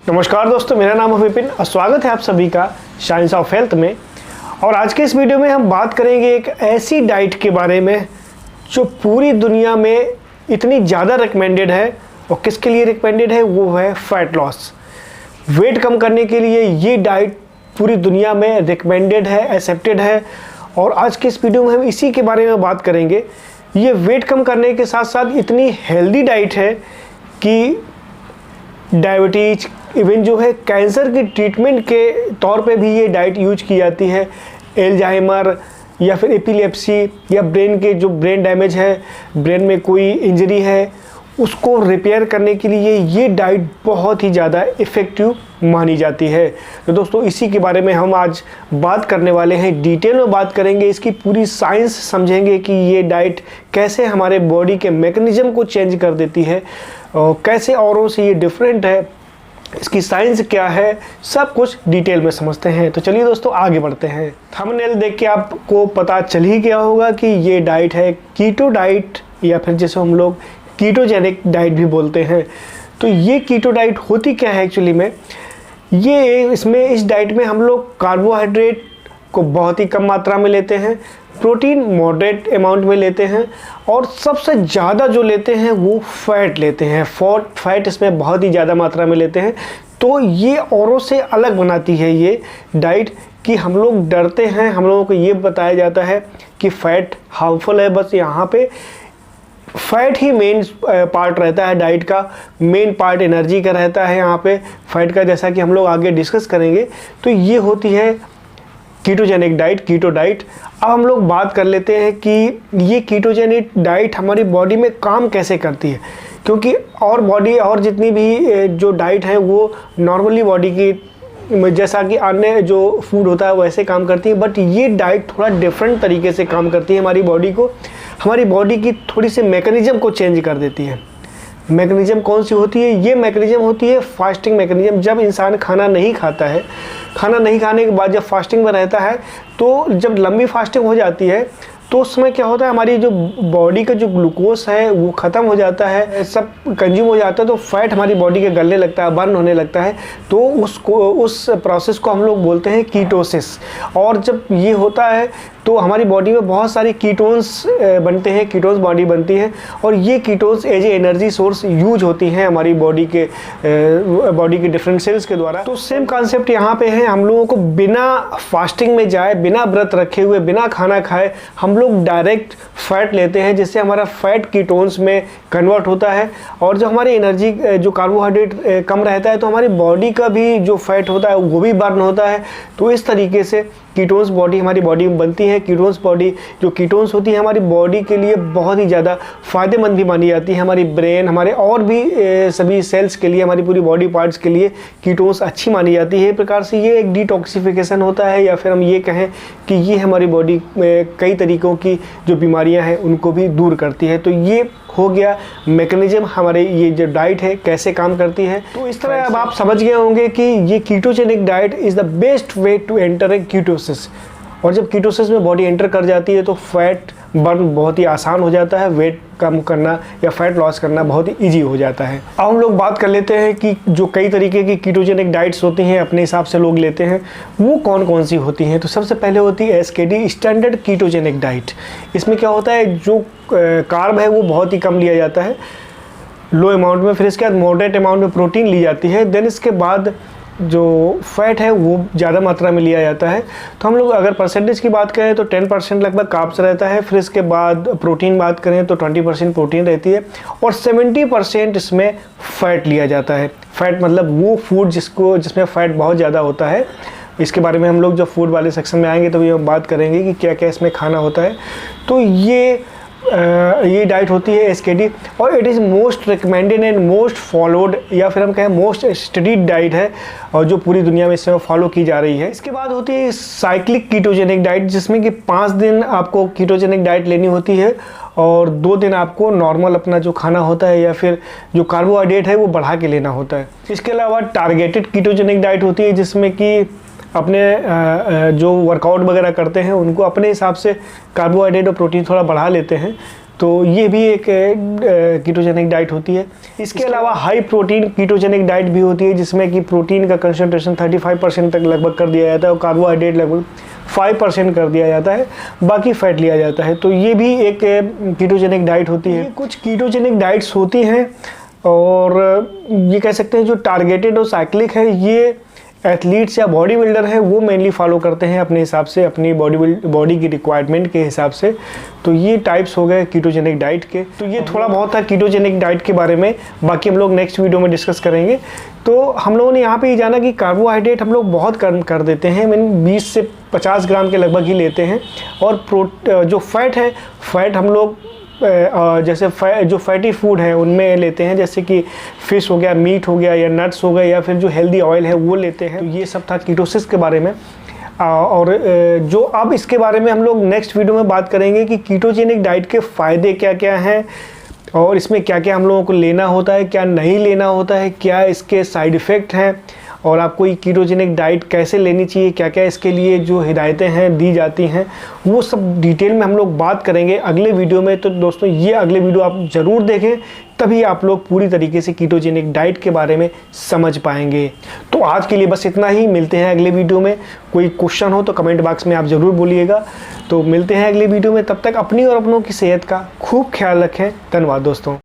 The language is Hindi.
नमस्कार दोस्तों, मेरा नाम है विपिन और स्वागत है आप सभी का साइंस ऑफ हेल्थ में। और आज के इस वीडियो में हम बात करेंगे एक ऐसी डाइट के बारे में जो पूरी दुनिया में इतनी ज़्यादा रिकमेंडेड है। और किसके लिए रिकमेंडेड है? वो है फैट लॉस। वेट कम करने के लिए ये डाइट पूरी दुनिया में रिकमेंडेड है, एक्सेप्टेड है। और आज के इस वीडियो में हम इसी के बारे में बात करेंगे। ये वेट कम करने के साथ साथ इतनी हेल्दी डाइट है कि डायबिटीज, इवन जो है कैंसर की ट्रीटमेंट के तौर पे भी ये डाइट यूज की जाती है। एल्जाइमर या फिर एपिलेप्सी या ब्रेन के जो ब्रेन डैमेज है, ब्रेन में कोई इंजरी है, उसको रिपेयर करने के लिए ये डाइट बहुत ही ज़्यादा इफ़ेक्टिव मानी जाती है। तो दोस्तों, इसी के बारे में हम आज बात करने वाले हैं। डिटेल में बात करेंगे, इसकी पूरी साइंस समझेंगे कि ये डाइट कैसे हमारे बॉडी के मैकेनिज्म को चेंज कर देती है और कैसे औरों से ये डिफरेंट है, इसकी साइंस क्या है, सब कुछ डिटेल में समझते हैं। तो चलिए दोस्तों, आगे बढ़ते हैं। थंबनेल देख के आपको पता चल ही गया होगा कि ये डाइट है कीटो डाइट, या फिर जैसे हम लोग कीटोजेनिक डाइट भी बोलते हैं। तो ये कीटो डाइट होती क्या है एक्चुअली में? इस डाइट में हम लोग कार्बोहाइड्रेट को बहुत ही कम मात्रा में लेते हैं, प्रोटीन मॉडरेट अमाउंट में लेते हैं, और सबसे ज़्यादा जो लेते हैं वो फैट लेते हैं। फैट इसमें बहुत ही ज़्यादा मात्रा में लेते हैं। तो ये औरों से अलग बनाती है ये डाइट कि हम लोग डरते हैं, हम लोगों को ये बताया जाता है कि फ़ैट हार्मफुल है। बस यहाँ पे फैट ही मेन पार्ट रहता है डाइट का, मेन पार्ट एनर्जी का रहता है यहाँ पे फैट का, जैसा कि हम लोग आगे डिस्कस करेंगे। तो ये होती है कीटोजेनिक डाइट, कीटो डाइट। अब हम लोग बात कर लेते हैं कि ये कीटोजेनिक डाइट हमारी बॉडी में काम कैसे करती है, क्योंकि और जितनी भी जो डाइट है वो नॉर्मली बॉडी की जैसा कि अन्य जो फूड होता है वैसे काम करती है, बट ये डाइट थोड़ा डिफरेंट तरीके से काम करती है। हमारी बॉडी की थोड़ी सी मैकेनिज्म को चेंज कर देती है। मैकेनिज्म कौन सी होती है? ये मैकेनिज्म होती है फास्टिंग मैकेनिज्म। जब इंसान खाना नहीं खाता है, खाना नहीं खाने के बाद जब फास्टिंग में रहता है, तो जब लंबी फास्टिंग हो जाती है तो उस समय क्या होता है, हमारी जो बॉडी का जो ग्लूकोज है वो ख़त्म हो जाता है, सब कंज्यूम हो जाता है, तो फैट हमारी बॉडी के गलने लगता है, बर्न होने लगता है। तो उस प्रोसेस को हम लोग बोलते हैं कीटोसिस। और जब ये होता है तो हमारी बॉडी में बहुत सारे कीटोन्स बनते हैं, कीटोन्स बॉडी बनती है, और ये ketones as a energy source use होती हैं हमारी बॉडी के डिफरेंट सेल्स के द्वारा। तो सेम कॉन्सेप्ट यहाँ पे है। हम लोगों को बिना फास्टिंग में जाए, बिना व्रत रखे हुए, बिना खाना खाए हम लोग डायरेक्ट फैट लेते हैं, जिससे हमारा फैट कीटोन्स में कन्वर्ट होता है। और जो हमारी एनर्जी, जो कार्बोहाइड्रेट कम रहता है, तो हमारी बॉडी का भी जो फैट होता है वो भी बर्न होता है। तो इस तरीके से कीटोन्स बॉडी हमारी बॉडी में बनती है। कीटोन्स होती है हमारी बॉडी के लिए बहुत ही ज़्यादा फ़ायदेमंद भी मानी जाती है। हमारी ब्रेन, हमारे और भी सभी सेल्स के लिए, हमारी पूरी बॉडी पार्ट्स के लिए कीटोन्स अच्छी मानी जाती है। एक प्रकार से ये एक डिटॉक्सिफिकेशन होता है, या फिर हम ये कहें कि ये हमारी बॉडी में कई तरीक़ों की जो बीमारियाँ हैं उनको भी दूर करती है। तो ये हो गया मैकेनिज्म हमारे ये जो डाइट है कैसे काम करती है। तो इस तरह अब आप समझ गए होंगे कि ये ketogenic diet is the best way to enter a ketosis. और जब कीटोसिस में बॉडी एंटर कर जाती है तो फैट बर्न बहुत ही आसान हो जाता है, वेट कम करना या फैट लॉस करना बहुत ही ईजी हो जाता है। अब हम लोग बात कर लेते हैं कि जो कई तरीके की कीटोजेनिक डाइट्स होती हैं, अपने हिसाब से लोग लेते हैं, वो कौन कौन सी होती हैं। तो सबसे पहले होती है SKD, स्टैंडर्ड कीटोजेनिक डाइट। इसमें क्या होता है, जो कार्ब है वो बहुत ही कम लिया जाता है, लो अमाउंट में। फिर इसके बाद मॉडरेट अमाउंट में प्रोटीन ली जाती है। देन इसके बाद जो फैट है वो ज़्यादा मात्रा में लिया जाता है। तो हम लोग अगर परसेंटेज की बात करें तो 10% लगभग कार्ब्स रहता है। फिर इसके बाद प्रोटीन बात करें तो 20% प्रोटीन रहती है, और 70% इसमें फ़ैट लिया जाता है। फ़ैट मतलब वो फूड जिसमें फ़ैट बहुत ज़्यादा होता है। इसके बारे में हम लोग जब फूड वाले सेक्शन में आएंगे तो ये हम बात करेंगे कि क्या क्या इसमें खाना होता है। तो ये डाइट होती है SKD, और it is most recommended and most followed, या फिर हम कहें मोस्ट स्टडीड डाइट है, और जो पूरी दुनिया में इस समय फॉलो की जा रही है। इसके बाद होती है साइक्लिक कीटोजेनिक डाइट, जिसमें कि 5 दिन आपको कीटोजेनिक डाइट लेनी होती है, और 2 दिन आपको नॉर्मल अपना जो खाना होता है या फिर जो कार्बोहाइड्रेट है वो बढ़ा के लेना होता है। इसके अलावा टारगेटेड कीटोजेनिक डाइट होती है, जिसमें कि अपने जो वर्कआउट वगैरह करते हैं उनको अपने हिसाब से कार्बोहाइड्रेट और प्रोटीन थोड़ा बढ़ा लेते हैं। तो ये भी एक कीटोजेनिक डाइट होती है। इसके अलावा हाई प्रोटीन कीटोजेनिक डाइट भी होती है, जिसमें कि प्रोटीन का कंसंट्रेशन 35% तक लगभग कर दिया जाता है और कार्बोहाइड्रेट लगभग 5% कर दिया जाता है, बाकी फैट लिया जाता है। तो ये भी एक कीटोजेनिक डाइट होती है। कुछ कीटोजेनिक डाइट्स होती हैं और ये कह सकते हैं जो टारगेटेड और साइक्लिक है, ये एथलीट्स या बॉडी बिल्डर है वो मेनली फॉलो करते हैं अपने हिसाब से, अपनी बॉडी की रिक्वायरमेंट के हिसाब से। तो ये टाइप्स हो गए कीटोजेनिक डाइट के। तो ये थोड़ा बहुत था कीटोजेनिक डाइट के बारे में, बाकी हम लोग नेक्स्ट वीडियो में डिस्कस करेंगे। तो हम लोगों ने यहाँ पे ये जाना कि कार्बोहाइड्रेट हम लोग बहुत कम कर देते हैं, मीन 20 से 50 ग्राम के लगभग ही लेते हैं। और जो फैट है, फैट हम लोग जैसे जो फैटी फूड है उनमें लेते हैं, जैसे कि फिश हो गया, मीट हो गया, या नट्स हो गए, या फिर जो हेल्दी ऑयल है वो लेते हैं। तो ये सब था कीटोसिस के बारे में। और जो अब इसके बारे में हम लोग नेक्स्ट वीडियो में बात करेंगे कि कीटोजेनिक डाइट के फ़ायदे क्या क्या हैं और इसमें क्या क्या हम लोगों को लेना होता है, क्या नहीं लेना होता है, क्या इसके साइड इफ़ेक्ट हैं और आपको ये कीटोजेनिक डाइट कैसे लेनी चाहिए, क्या क्या इसके लिए जो हिदायतें हैं दी जाती हैं, वो सब डिटेल में हम लोग बात करेंगे अगले वीडियो में। तो दोस्तों ये अगले वीडियो आप ज़रूर देखें, तभी आप लोग पूरी तरीके से कीटोजेनिक डाइट के बारे में समझ पाएंगे। तो आज के लिए बस इतना ही, मिलते हैं अगले वीडियो में। कोई क्वेश्चन हो तो कमेंट बॉक्स में आप ज़रूर बोलिएगा। तो मिलते हैं अगले वीडियो में, तब तक अपनी और अपनों की सेहत का खूब ख्याल रखें। धन्यवाद दोस्तों।